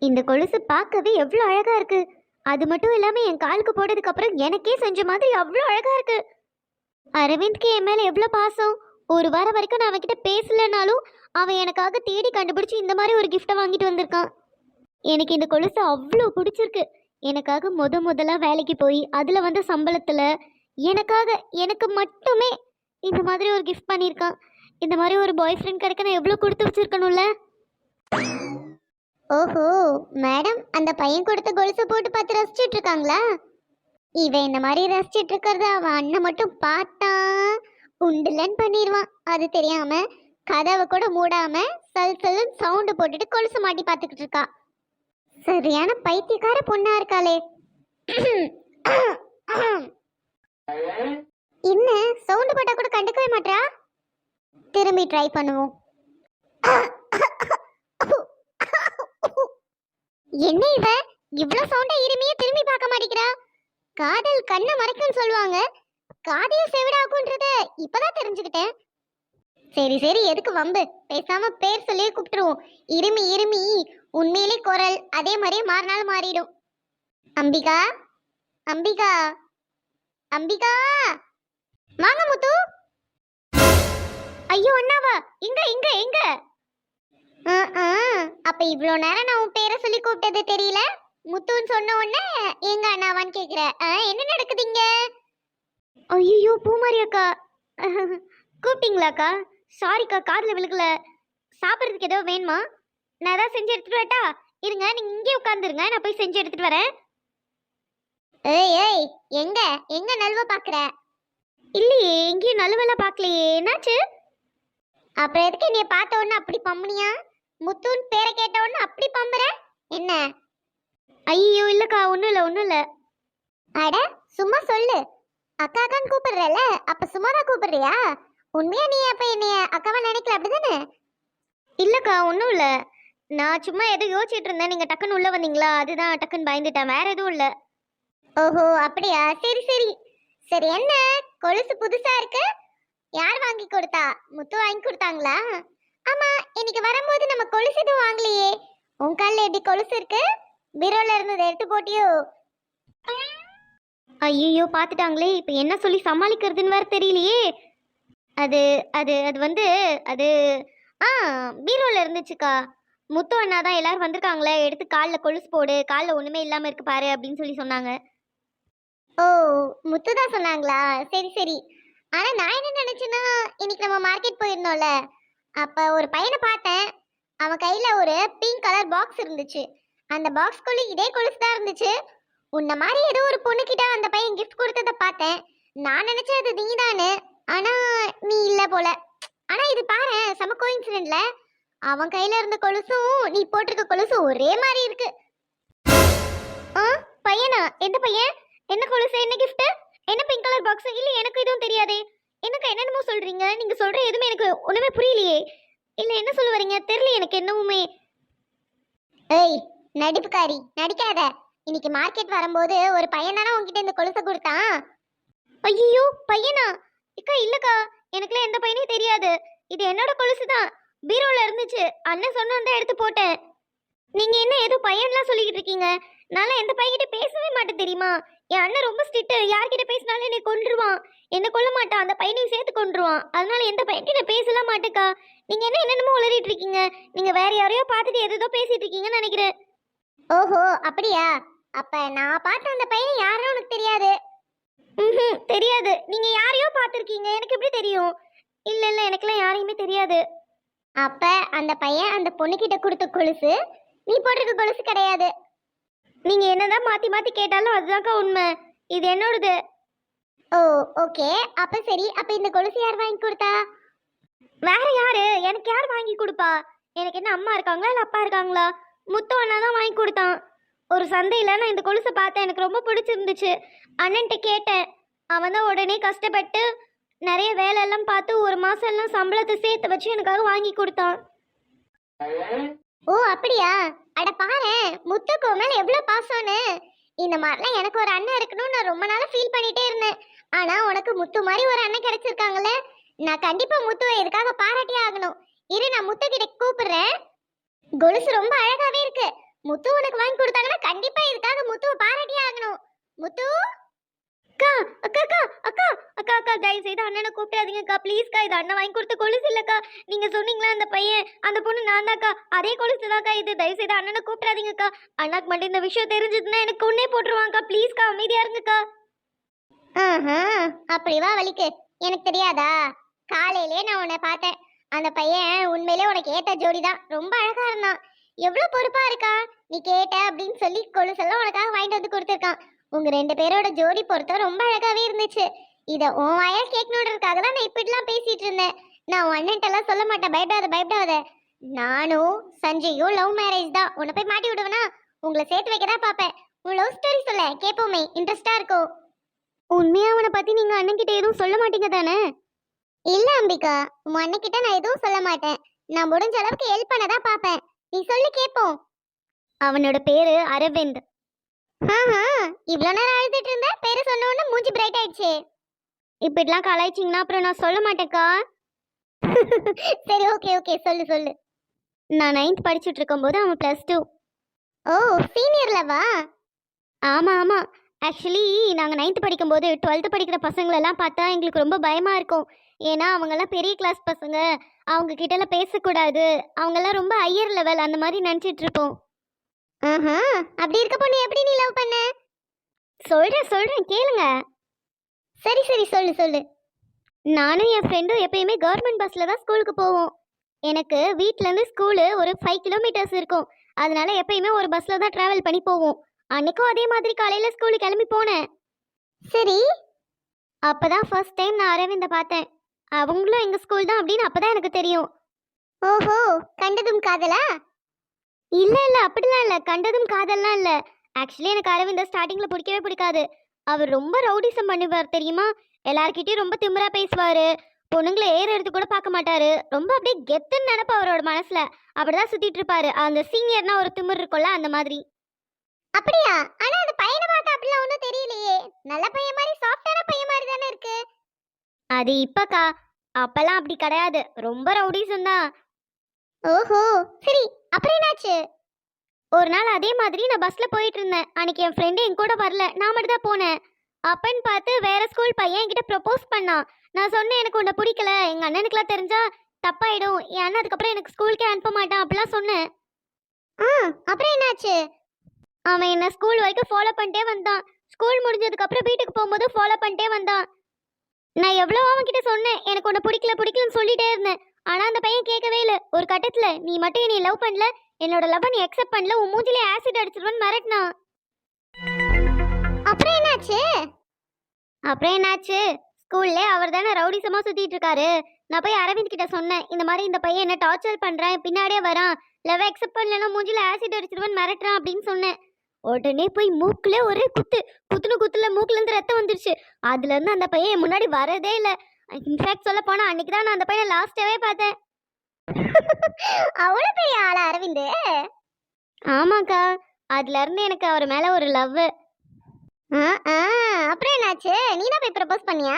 இந்த கொலுசு பார்க்கவே எவ்வளோ அழகா இருக்கு. அது மட்டும் இல்லாம என் காலுக்கு போட்டதுக்கு அப்புறம் எனக்கே செஞ்ச மாதிரி அவ்வளோ அழகா இருக்கு. அரவிந்த்க்கு என் மேல எவ்வளோ பாசம். ஒரு வாரம் வரைக்கும் நான் அவன்கிட்ட பேசலனாலும் அவன் எனக்காக தேடி கண்டுபிடிச்சு இந்த மாதிரி ஒரு கிஃப்டை வாங்கிட்டு வந்திருக்கான். எனக்கு இந்த கொலுசு அவ்வளோ பிடிச்சிருக்கு. எனக்காக முதலா வேலைக்கு போய் அதில் வந்த சம்பளத்தில் எனக்காக எனக்கு மட்டுமே இந்த மாதிரி ஒரு கிஃப்ட் பண்ணியிருக்கான். இந்த மாதிரி ஒரு பாய் ஃப்ரெண்ட் கிடைக்க நான் எவ்வளோ கொடுத்து வச்சிருக்கணும்ல. ஓஹோ மேடம், அந்த பையன் கொடுத்த கொலுசை போட்டு பார்த்து ரசிச்சுட்டு இருக்காங்களா? இவன் இந்த மாதிரி ரசிச்சுட்டு இருக்கிறத அவன் அண்ணன் மட்டும் பார்த்தான் உண்டுலன்னு பண்ணிடுவான். அது தெரியாம கதவை கூட மூடாம சல் சல்லுன்னு சவுண்டு போட்டுட்டு கொலுசு மாட்டி பார்த்துக்கிட்டு இருக்கா. சரியான பைத்தியக்கார பொண்ணா இருக்காளே. என்ன சவுண்டு போட்டா கூட கண்டுக்கவே மாட்டா? திரும்பி ட்ரை பண்ணுவோம். என்ன இவ இவ்ளோ சவுண்டா இருமியே திரும்பி பார்க்க மாட்டேங்கிறா? காதல் கண்ணை மறைக்கும்னு சொல்லுவாங்க, காதைய செவிடாக்குன்றத இப்பதான் தெரிஞ்சுக்கிட்டேன். சரி சரி, எதுக்கு வம்பு, பேசாம பேர் சொல்லியே கூப்பிட்டுருவோம். இருமி இருமி உண்மையிலே குரல் அதே மாதிரியே மாறினாலும் மாறிடும். அம்பிகா அம்பிகா அம்பிகா, வாங்க முத்து. ஐயோ அண்ணாவா, இங்க இங்க இங்க. அப்ப இவ்வளோ நேரம் நான் உன் பேரை சொல்லி கூப்பிட்டது தெரியல. முத்துன்னு சொன்ன உடனே எங்க அண்ணாவான்னு கேக்குற. என்ன நடக்குதுங்க? ஐயோ பூமாரி அக்கா, கூப்பிட்டீங்களாக்கா? சாரிக்கா, காதுல விழுகல. சாப்பிட்றதுக்கு ஏதோ வேணுமா? நான் ஏதாவது செஞ்சு எடுத்துட்டு வரட்டா? இருங்க, நீங்க இங்கே உட்காந்துருங்க, நான் போய் செஞ்சு எடுத்துட்டு வரேன். ஏய் ஏய், எங்க எங்க நல்வ பாக்குற? இல்லையே, எங்கேயும் நலுவெல்லாம் பார்க்கலையே. என்னாச்சு? அப்புறம் எதுக்கு நீ பார்த்த உடனே அப்படி பம்புனியா? முத்துன்னு பேரை கேட்ட உடனே அப்படி பம்புற என்ன? ஐயோ இல்லக்கா, ஒன்றும் இல்லை ஒன்றும் இல்லை. அட சும்மா சொல்லு. அக்கா அக்கான்னு கூப்பிடுறல, அப்ப சும்மா தான் கூப்பிடுறியா? உண்மையா நீ அப்ப என்னைய அக்காவா நினைக்கல அப்படிதானே? இல்லக்கா ஒன்றும் இல்லை, நான் சும்மா ஏதோ யோசிச்சுட்டு இருந்தேன். நீங்க டக்குன்னு உள்ள வந்தீங்களா, அதுதான் டக்குன்னு பயந்துட்டேன், வேற எதுவும் இல்லை. ஓஹோ அப்படியா, சரி சரி சரி. என்ன கொலுசு புதுசா இருக்கு? யார் வாங்கி கொடுத்தா? முத்து வாங்கி கொடுத்தாங்களா? ஆமா, இன்னைக்கு வரும்போது நம்ம கொலுசு எதுவும் வாங்கலையே. உன் காலில் எப்படி கொலுசு இருக்கு? பீரோல இருந்தது எடுத்து போட்டியோ? ஐயோ பார்த்துட்டாங்களே, இப்போ என்ன சொல்லி சமாளிக்கிறதுன்னு வேற தெரியலையே. அது அது அது வந்து அது பீரோல இருந்துச்சுக்கா. முத்து அண்ணா தான் எல்லாரும் வந்திருக்காங்களே, எடுத்து காலில் கொலுசு போடு, காலில் ஒண்ணுமே இல்லாம இருக்கு பாரு அப்படின்னு சொல்லி சொன்னாங்க. ஓ முத்து தான் சொன்னாங்களா? சரி சரி. ஆனா நான் என்ன நினைச்சேன்னா, இன்னைக்கு நம்ம மார்க்கெட் போயிருந்தோம்ல, அப்ப ஒரு பையனை பார்த்தேன். அவன் கையில ஒரு பிங்க் கலர் பாக்ஸ் இருந்துச்சு. அந்த பாக்ஸ்குள்ள இதே கொலுசு தான் இருந்துச்சு. உன்ன மாதிரி ஏதோ ஒரு பொண்ணுகிட்ட அந்த பையன் கிஃப்ட் கொடுத்தத பார்த்தேன். நான் நினைச்சேன் அது நீதானு, ஆனா நீ இல்ல போல. ஆனா இது பாரு, சம கோயின்சிடென்ட்ல அவன் கையில இருந்த கொலுசும் நீ போட்டிருக்க கொலுசும் ஒரே மாதிரி இருக்கு. பையனா? எந்த பையன்? என்ன கொலுசு? என்ன கிஃப்ட்? என்ன பிங்க் கலர் பாக்ஸ்? இல்ல எனக்கு எதுவும் தெரியாதே. எனக்கு என்னென்னமோ சொல்றீங்க. நீங்க சொல்ற எதுவுமே எனக்கு ஒண்ணுமே புரியலையே. இல்ல என்ன சொல்ல வரீங்க தெரியல எனக்கு என்னவுமே. ஏய் நடிப்புக்காரி, நடிக்காத. இன்னைக்கு மார்க்கெட் வரும்போது ஒரு பையன் தானே உங்ககிட்ட இந்த கொலுசை கொடுத்தான். ஐயோ பையனா? அக்கா இல்லக்கா, எனக்குலாம் எந்த பையனே தெரியாது. இது என்னோட கொலுசு தான், பீரோல இருந்துச்சு. அண்ணன் சொன்ன அந்த எடுத்து போட்டேன். நீங்க என்ன ஏதோ பையன்லாம் சொல்லிக்கிட்டு இருக்கீங்க? நான் எந்த பையன்கிட்ட பேசவே மாட்டேன் தெரியுமா? என் அண்ணன் ரொம்ப ஸ்ட்ரிக்ட். யார்கிட்ட பேசினாலும் என்னை கொன்றுவான். என்ன கொல்ல மாட்டான், அந்த பையனையும் சேர்த்து கொன்றுவான். அதனால எந்த பையன்கிட்ட பேசலாம் மாட்டேக்கா. நீங்க என்ன என்னென்னமோ உளறிட்டு இருக்கீங்க. நீங்க வேற யாரையோ பார்த்துட்டு ஏதோ பேசிட்டு இருக்கீங்கன்னு நினைக்கிறேன். ஓஹோ அப்படியா? அப்ப நான் பார்த்த அந்த பையன் யாரும் உனக்கு தெரியாது? தெரியாது. நீங்க யாரையோ பார்த்துருக்கீங்க, எனக்கு எப்படி தெரியும்? இல்ல இல்ல, எனக்குலாம் யாரையுமே தெரியாது. அப்ப அந்த பையன் அந்த பொண்ணுகிட்ட கொடுத்த கொலுசு நீ போட்டிருக்க கொலுசு கிடையாது. நீங்க என்னதான் மாத்தி மாத்தி கேட்டாலும் அதுதான்க்கா உண்மை. இது என்னோடது. ஓ ஓகே, அப்ப சரி. அப்ப இந்த கொலுசு யார் வாங்கி கொடுத்தா? வேற யாரு? எனக்கு யார் வாங்கி கொடுப்பா? எனக்கு என்ன அம்மா இருக்காங்களா இல்ல அப்பா இருக்காங்களா? முத்து அண்ணா தான் வாங்கி கொடுத்தான். ஒரு சந்தையில நான் இந்த கொலுசை பார்த்தேன், எனக்கு ரொம்ப பிடிச்சிருந்துச்சு. அண்ணன்ட்ட கேட்டேன். அவன் தான் உடனே கஷ்டப்பட்டு நிறைய வேலை எல்லாம் பார்த்து ஒரு மாசம் எல்லாம் சம்பளத்தை சேர்த்து வச்சு எனக்காக வாங்கி கொடுத்தான். ஓ அப்படியா? அட பாரு, முத்துக்கு மேல எவ்வளவு பாசம்னு. இந்த மாதிரிலாம் எனக்கு ஒரு அண்ணன் இருக்கணும்னு நான் ரொம்ப நாளா ஃபீல் பண்ணிட்டே இருந்தேன். ஆனா உனக்கு முத்து மாதிரி ஒரு அண்ணன் கிடைச்சிருக்காங்களே. நான் கண்டிப்பா முத்துவை இதுக்காக பாராட்டியே ஆகணும். இரு, நான் முத்து கிட்ட கூப்பிடுறேன். கொலுசு ரொம்ப அழகாவே இருக்கு. முத்து உனக்கு வாங்கி கொடுத்தாங்கன்னா கண்டிப்பா இதுக்காக முத்துவை பாராட்டியே ஆகணும். முத்து அக்கா அக்கா அக்கா அக்கா அக்கா அக்கா தயவு செய்து அண்ணனை கூப்பிடாதீங்கக்கா ப்ளீஸ்க்கா. இது அண்ணன் வாங்கி கொடுத்த கொலுசு இல்லக்கா. நீங்க சொன்னீங்களா அந்த பையன் அந்த பொண்ணு நான் தான்க்கா, அதே கொலுசு தான்க்கா இது. தயவு செய்து அண்ணனை கூப்பிடாதீங்கக்கா. அண்ணாக்கு மட்டும் இந்த விஷயம் தெரிஞ்சதுன்னா எனக்கு உன்னே போட்டுருவாங்கக்கா. ப்ளீஸ்க்கா அமைதியா இருங்கக்கா. அப்படி வா வலிக்கு. எனக்கு தெரியாதா? காலையிலே நான் உன்னை பார்த்தேன். அந்த பையன் உண்மையிலே உனக்கு ஏத்த ஜோடி தான். ரொம்ப அழகா இருந்தான். எவ்வளவு பொறுப்பா இருக்கா. நீ கேட்ட அப்படின்னு சொல்லி கொலுசெல்லாம் உனக்காக வாங்கிட்டு வந்து கொடுத்துருக்கான். உங்க 2 பேரோட ஜோடி பொறுத்த ரொம்ப அழகாவே இருந்துச்சு. இத உன் வாயா கேட்கணுன்றதுக்காக தான் நான் இப்படிலாம் பேசிட்டு இருந்தேன். நான் உன் அண்ணன்ட்டெல்லாம் சொல்ல மாட்டேன். பயப்படாத பயப்படாத. நானும் சஞ்சயும் லவ் மேரேஜ் தான். உன்னை போய் மாட்டி விடுவேனா? உங்களை சேர்த்து வைக்க தான் பார்ப்பேன். உன் லவ் ஸ்டோரி சொல்ல கேட்போமே, இன்ட்ரெஸ்டா இருக்கும். உண்மையா அவனை பத்தி நீங்க அண்ணன் கிட்ட எதுவும் சொல்ல மாட்டீங்க தானே? இல்ல அம்பிகா, உன் அண்ணன் கிட்ட நான் எதுவும் சொல்ல மாட்டேன். நான் முடிஞ்ச அளவுக்கு ஹெல்ப் பண்ணதான் பாப்பேன். நீ சொல்லி கேட்போம். அவனோட பேரு அரவிந்த். இவ்வளோ நேரம் அழுதுட்டு இருந்த பேரு சொன்ன உடனே மூஞ்சி பிரைட் ஆயிடுச்சு. இப்படிலாம் கலாய்ச்சிங்கன்னா அப்புறம் நான் சொல்ல மாட்டேக்கா. சரி ஓகே ஓகே சொல்லு சொல்லு. நான் 9th படிச்சுட்டு இருக்கும்போது அவன் +2. ஓ சீனியர்லவா? ஆமா ஆமா. ஆக்சுவலி நாங்கள் 9th படிக்கும்போது 12th படிக்கிற பசங்களெல்லாம் பார்த்தா எங்களுக்கு ரொம்ப பயமாக இருக்கும். ஏன்னா அவங்கெல்லாம் பெரிய கிளாஸ் பசங்க, அவங்க கிட்டலாம் பேசக்கூடாது, அவங்கெல்லாம் ரொம்ப ஹையர் லெவல் அந்த மாதிரி நினச்சிட்டு இருப்போம். அப்படி இருக்க பொண்ணு எப்படி நீ லவ் பண்ண? சொல்கிறேன் கேளுங்க. சரி சரி சொல்லு சொல்லு. நானும் என் ஃப்ரெண்டும் எப்பயுமே கவர்மெண்ட் பஸ்ஸில் தான் ஸ்கூலுக்கு போவோம். எனக்கு வீட்டிலேருந்து ஸ்கூலு ஒரு 5 கிலோமீட்டர்ஸ் இருக்கும். அதனால எப்பயுமே ஒரு பஸ்ஸில் தான் ட்ராவல் பண்ணி போவோம். அன்னைக்கும் அதே மாதிரி காலையில் ஸ்கூலுக்கு கிளம்பி போனேன். சரி, அப்பதான் ஃபர்ஸ்ட் டைம் நான் அரவிந்தை பார்த்தேன். அவங்களும் எங்கள் ஸ்கூல் தான் அப்படின்னு அப்பதான் எனக்கு தெரியும். ஓஹோ, கண்டதும் காதலா? இல்லை இல்லை அப்படிலாம் இல்லை, கண்டதும் காதல்லாம் இல்லை. ஆக்சுவலி எனக்கு அரவிந்தை ஸ்டார்டிங்கில் பிடிக்கவே பிடிக்காது. அவர் ரொம்ப ரவுடிசம் பண்ணுவார் தெரியுமா. எல்லார்கிட்டையும் ரொம்ப திமிரா பேசுவார். பொண்ணுங்களை ஏற எடுத்து கூட பார்க்க மாட்டாரு. ரொம்ப அப்படியே கெத்துன்னு நினைப்பா அவரோட மனசில். அப்படிதான் சுற்றிட்டு இருப்பாரு. அந்த சீனியர்னா ஒரு திமிர் இருக்கும்ல, அந்த மாதிரி. அப்படியா? ஆனா அந்த பையனை பார்த்தா அப்படிலாம் ஒன்றும் தெரியலையே. நல்ல பையன் மாதிரி, சாஃப்டான பையன் மாதிரி தானே இருக்கு. அது இப்பக்கா, அப்பெல்லாம் அப்படி கிடையாது. ரொம்ப ரவுடிசம் தான். ஓஹோ சரி, அப்புறம் என்னாச்சு? ஒரு நாள் அதே மாதிரி நான் பஸ்ல போயிட்டு இருந்தேன். அன்னைக்கு என் ஃப்ரெண்டு என் கூட வரல, நான் மட்டும் தான் போனேன். அப்பன்னு பார்த்து வேற ஸ்கூல் பையன் என்கிட்ட ப்ரப்போஸ் பண்ணான். நான் சொன்னேன் எனக்கு உன்னை பிடிக்கல, எங்க அண்ணனுக்குலாம் தெரிஞ்சா தப்பாயிடும், என் அண்ணன் அதுக்கப்புறம் எனக்கு ஸ்கூலுக்கே அனுப்ப மாட்டான் அப்படிலாம் சொன்னேன். அப்புறம் என்னாச்சு? அவன் என்ன ஸ்கூல் வரைக்கும் ஃபாலோ பண்ணிட்டே வந்தான். ஸ்கூல் முடிஞ்சதுக்கு அப்புறம் வீட்டுக்கு போகும்போது ஃபாலோ பண்ணிட்டே வந்தான். நான் எவ்வளோ அவன்கிட்ட சொன்னேன் எனக்கு உன்னை பிடிக்கலன்னு சொல்லிட்டே இருந்தேன். ஆனா அந்த பையன் கேட்கவே இல்லை. ஒரு கட்டத்துல நீ மட்டும் என்னை லவ் பண்ணல, என்னோட லவ் நீ அக்செப்ட் பண்ணல, உன் மூஞ்சிலே ஆசிட் அடிச்சிருவன்னு மிரட்டினா. அப்புறம் என்னாச்சு? ஸ்கூல்ல அவர் தானே ரவுடிசமா சுத்திட்டு இருக்காரு. நான் போய் அரவிந்த் கிட்ட சொன்னேன், இந்த மாதிரி இந்த பையன் என்ன டார்ச்சர் பண்றான், பின்னாடியே வரான், லவ் அக்செப்ட் பண்ணலன்னா மூஞ்சில ஆசிட் அடிச்சிருவன்னு மிரட்டுறான் அப்படின்னு சொன்னேன். உடனே போய் மூக்குல ஒரே குத்துல மூக்குல இருந்து ரத்தம் வந்துருச்சு. அதுல இருந்து அந்த பையன் முன்னாடி வரதே இல்லை. இன்ஃபேக்ட் சொல்ல போனா அன்னைக்கு தான் நான் அந்த பையனை லாஸ்டாவே பார்த்தேன். அவ்வளவு பெரிய ஆளா அரவிந்த்? ஆமாக்கா, அதுல இருந்து எனக்கு அவர் மேல ஒரு லவ். அப்புறம் என்னாச்சு? நீதான் போய் ப்ரப்போஸ் பண்ணியா?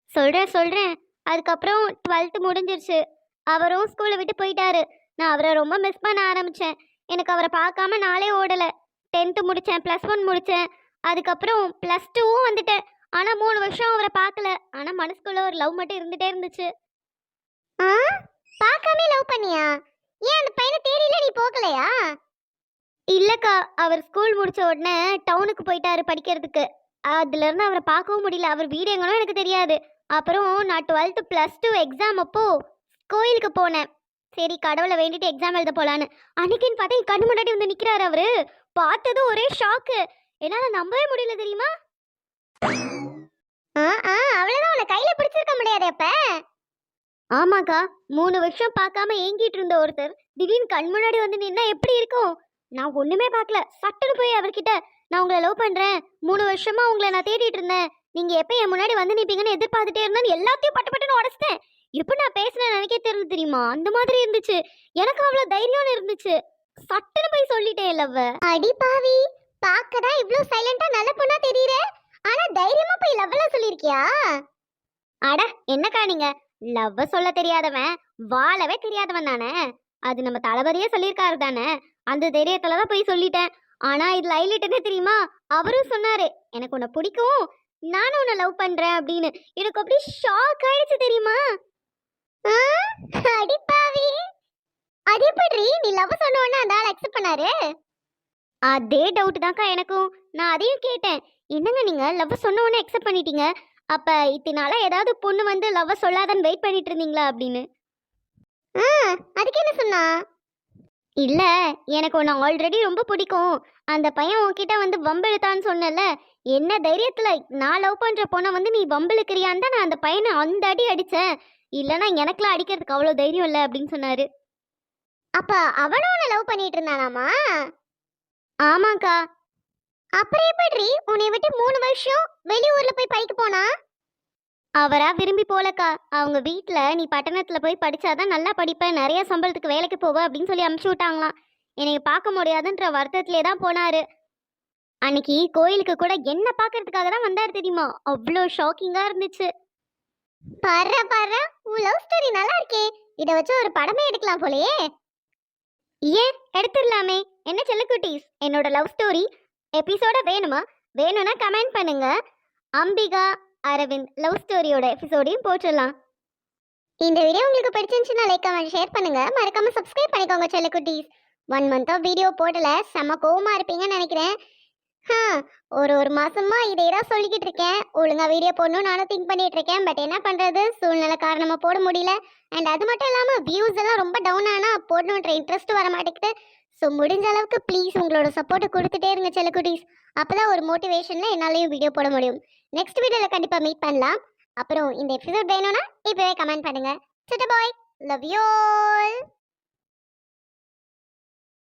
சொல்றேன். அதுக்கப்புறம் 12th முடிஞ்சிருச்சு. அவரும் ஸ்கூலை விட்டு போயிட்டாரு. நான் அவரை ரொம்ப மிஸ் பண்ண ஆரம்பிச்சேன். எனக்கு அவரை பார்க்காம நாளே ஓடலை. 10th முடித்தேன், +1 முடித்தேன். அதுக்கப்புறம் +2வும் வந்துட்டேன். ஆனால் 3 வருஷம் அவரை பார்க்கல. ஆனால் மனசுக்குள்ள ஒரு லவ் மட்டும் இருந்துகிட்டே இருந்துச்சு. பார்க்காம லவ் பண்ணியா? ஏன் அந்த பையனை தேடில நீ போகலையா? இல்லைக்கா, அவர் ஸ்கூல் முடித்த உடனே டவுனுக்கு போயிட்டாரு படிக்கிறதுக்கு. அதுலேருந்து அவரை பார்க்கவும் முடியல. அவர் வீடு எங்கனோ எனக்கு தெரியாது. அப்புறம் நான் 12th +2 எக்ஸாம் அப்போ கோயிலுக்கு போனேன். சரி கடவுளை வேண்டிட்டு எக்ஸாம் எழுத போலான்னு. அன்னைக்குன்னு பார்த்தா என் கண்ணு முன்னாடி வந்து நிற்கிறாரு அவரு. பார்த்ததும் ஒரே ஷாக்கு. என்னால் நம்பவே முடியல தெரியுமா. அவ்வளோதான், உன்னை கையில் பிடிச்சிருக்க முடியாது அப்ப. ஆமாக்கா, 3 வருஷம் பார்க்காம ஏங்கிட்டு இருந்த ஒருத்தர் திடீர்னு கண் முன்னாடி வந்து நின்னா எப்படி இருக்கும்? நான் ஒண்ணுமே பார்க்கல. சட்டுன்னு போய் அவர்கிட்ட, நான் உங்களை லவ் பண்றேன், 3 வருஷமா உங்களை நான் தேடிட்டு இருந்தேன், நீங்க எப்ப என் முன்னாடி வந்து நிப்பீங்கன்னு எதிர்பார்த்துட்டே இருந்தேன், எல்லாத்தையும் பட்டு உடச்சிட்டேன். எப்படி நான் பேசினேன் எனக்கே தெரிஞ்சு தெரியுமா? அந்த மாதிரி இருந்துச்சு. எனக்கு அவ்வளவு தைரியம்னு இருந்துச்சு. சட்டுன்னு போய் சொல்லிட்டேன் லவ். அடி பாவி, பார்க்கதான் இவ்வளவு சைலண்டா நல்ல பொண்ணா தெரியற, ஆனா தைரியமா போய் லவ்ல சொல்லிருக்கியா? அட என்னக்கா நீங்க, லவ் சொல்ல தெரியாதவன் வாழவே தெரியாதவன் தானே. அது நம்ம தளபதியே சொல்லியிருக்காரு தானே. அந்த தைரியத்துல தான் போய் சொல்லிட்டேன். ஆனா இதுல ஹைலைட் என்ன தெரியுமா? அவரும் சொன்னாரு எனக்கு உன்னை பிடிக்கும், நானும் உன்னை லவ் பண்றேன் அப்படின்னு. எனக்கு அப்படியே ஷாக் ஆயிடுச்சு தெரியுமா? ஆ, அடிப்பாவி, அது எப்படி நீ லவ் சொன்ன உடனே அந்த ஆள் அக்செப்ட் பண்ணாரு? அதே டவுட் தான்க்கா எனக்கும். நான் அதையும் கேட்டேன், என்னங்க நீங்க லவ் சொன்ன உடனே அக்செப்ட் பண்ணிட்டீங்க, அப்ப இத்தனால ஏதாவது பொண்ணு வந்து லவ் சொல்லாதன்னு வெயிட் பண்ணிட்டு இருந்தீங்களா அப்படின்னு. அதுக்கு என்ன சொன்னா? இல்ல, எனக்கு உன்னை ஆல்ரெடி ரொம்ப பிடிக்கும், அந்த பையன் உன்கிட்ட வந்து வம்பிழுத்தான்னு சொன்னல, என்ன தைரியத்துல நான் லவ் பண்ற பொண்ணை வந்து நீ வம்பிழுக்கிறியான்னு தான் நான் அந்த பையனை அந்த அடி அடிச்சேன், இல்லைன்னா எனக்குலாம் அடிக்கிறதுக்கு அவ்வளோ தைரியம் இல்லை அப்படின்னு சொன்னாரு. அப்ப அவனும் உன்னை லவ் பண்ணிட்டு இருந்தானாமா? ஆமாக்கா. அப்புறம் எப்படி உன்னை விட்டு 3 வருஷம் வெளியூர்ல போய் படிக்க போனா? அவரா விரும்பி போலக்கா. அவங்க வீட்ல நீ பட்டணத்துல போய் படிச்சாதான் நல்லா படிப்ப, நிறைய சம்பளத்துக்கு வேலைக்கு போவ அப்படின்னு சொல்லி அனுப்பிச்சு விட்டாங்களாம். என்னைய பார்க்க முடியாதுன்ற வருத்தத்திலே தான் போனாரு. அன்னைக்கு கோயிலுக்கு கூட என்ன பார்க்கறதுக்காக தான் வந்தாரு தெரியுமா? அவ்வளோ ஷாக்கிங்கா இருந்துச்சு. பர்ற பர்ற, உன் லவ் ஸ்டோரி நல்லா இருக்கே, இதை வச்சு ஒரு படமே எடுக்கலாம் போலயே. ஏன் எடுத்துடலாமே. என்ன செல்லக்குட்டீஸ், என்னோட லவ் ஸ்டோரி எபிசோட வேணுமா? வேணும்னா கமெண்ட் பண்ணுங்க. அம்பிகா அரவிந்த் லவ் ஸ்டோரியோட எபிசோடையும் போட்டுடலாம். இந்த வீடியோ உங்களுக்கு பிடிச்சிருந்துச்சுன்னா லைக் கமெண்ட் ஷேர் பண்ணுங்க. மறக்காம சப்ஸ்கிரைப் பண்ணிக்கோங்க செல்லக்குட்டீஸ். 1 மந்த்தா வீடியோ போடல, செம கோவமா இருப்பீங்கன்னு நினைக்கிறேன். ஒரு மாசமா இதே தான் சொல்லிக்கிட்டு இருக்கேன், ஒழுங்கா வீடியோ போடணும் நானும் திங்க் பண்ணிட்டு இருக்கேன். பட் என்ன பண்றது, சூழ்நிலை காரணமா போட முடியல. அண்ட் அது மட்டும் இல்லாம வியூஸ் எல்லாம் ரொம்ப டவுன் ஆனா போடணுன்ற இன்ட்ரெஸ்ட் வர மாட்டேங்குது. ஸோ முடிஞ்ச அளவுக்கு ப்ளீஸ் உங்களோட சப்போர்ட்டை கொடுத்துட்டே இருங்க செல்லக்குட்டீஸ். அப்பதான் ஒரு மோட்டிவேஷன்ல என்னாலையும் வீடியோ போட முடியும். நெக்ஸ்ட் வீடியோல கண்டிப்பா மீட் பண்ணலாம். அப்புறம் இந்த எபிசோட் வேணும்னா இப்பவே கமெண்ட் பண்ணுங்க. பாய், லவ் யூ ஆல்.